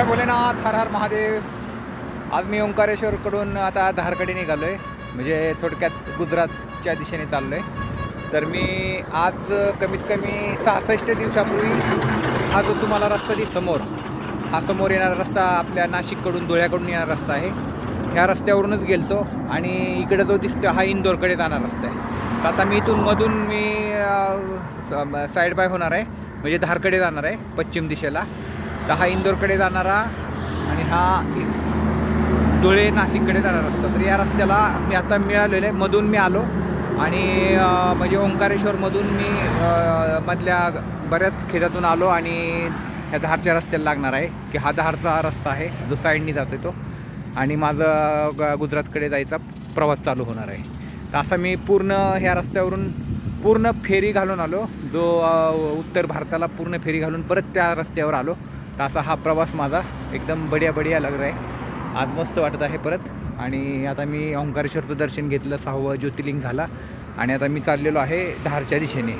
जय भोलेनाथ, हर हर महादेव. आज मी ओंकारेश्वरकडून आता धारकडे निघालो आहे, म्हणजे थोडक्यात गुजरातच्या दिशेने चाललो आहे. तर मी आज कमीत कमी 66 दिवसापूर्वी हा जो तुम्हाला रस्ता समोर, हा समोर येणारा रस्ता आपल्या नाशिककडून धुळ्याकडून येणारा रस्ता आहे. ह्या रस्त्यावरूनच गेलतो आणि इकडे जो दिसतो हा इंदोरकडे जाणारा रस्ता आहे. तर आता मी इथून मधून साईड बाय होणार आहे, म्हणजे धारकडे जाणार आहे पश्चिम दिशेला. तर हा इंदोरकडे जाणारा आणि हा धुळे नाशिककडे जाणारा रस्ता. तर या रस्त्याला मी आता मिळालेलं आहे, मधून मी आलो आणि म्हणजे ओंकारेश्वरमधून मी मधल्या बऱ्याच खेड्यातून आलो आणि ह्या धारच्या रस्त्याला लागणार आहे की हा धारचा रस्ता आहे जो साईडनी जातो तो, आणि माझा गुजरातकडे जायचा प्रवास चालू होणार आहे. तर असा मी पूर्ण ह्या रस्त्यावरून पूर्ण फेरी घालून आलो, जो उत्तर भारताला पूर्ण फेरी घालून परत त्या रस्त्यावर आलो. तर असा हा प्रवास माझा एकदम बढिया लाग रहा आहे. आज मस्त वाटत आहे परत. आणि आता मी ओंकारेश्वरचं दर्शन घेतलं, 6वं ज्योतिर्लिंग झाला आणि आता मी चाललेलो आहे धारच्या दिशेने.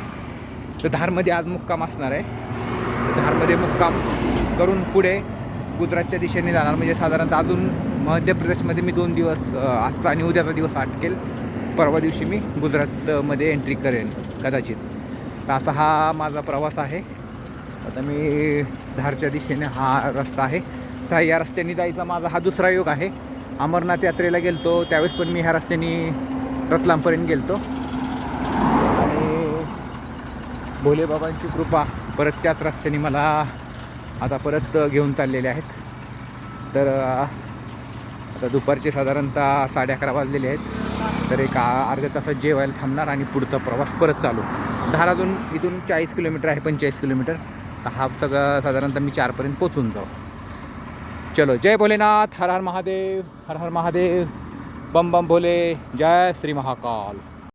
तर धारमध्ये आज मुक्काम असणार आहे. धारमध्ये मुक्काम करून पुढे गुजरातच्या दिशेने जाणार, म्हणजे साधारणतः अजून मध्य प्रदेशमध्ये मी 2 दिवस, आजचा आणि उद्याचा दिवस अटकेल. परवा दिवशी मी गुजरातमध्ये एंट्री करेन कदाचित. तर असा हा माझा प्रवास आहे. आता मी धारच्या दिशेने हा रस्ता आहे. तर या रस्त्याने जायचा माझा हा दुसरा योग आहे. अमरनाथ यात्रेला गेलतो त्यावेळेस पण मी ह्या रस्त्याने रतलामपर्यंत गेलतो आणि भोलेबाबांची कृपा परत त्याच रस्त्याने मला आता परत घेऊन चाललेले आहेत. तर आता दुपारचे साधारणतः 11:30 वाजलेले आहेत. तर एक अर्ध्या तासात जेवायला थांबणार आणि पुढचा प्रवास परत चालू. धार अजून इथून 40 किलोमीटर आहे, 45 किलोमीटर. तर हा सगळं साधारणतः मी 4पर्यंत पोचून जाऊ. चलो, जय भोलेनाथ, हर हर महादेव, हर हर महादेव, बम बम भोले, जय श्री महाकाल.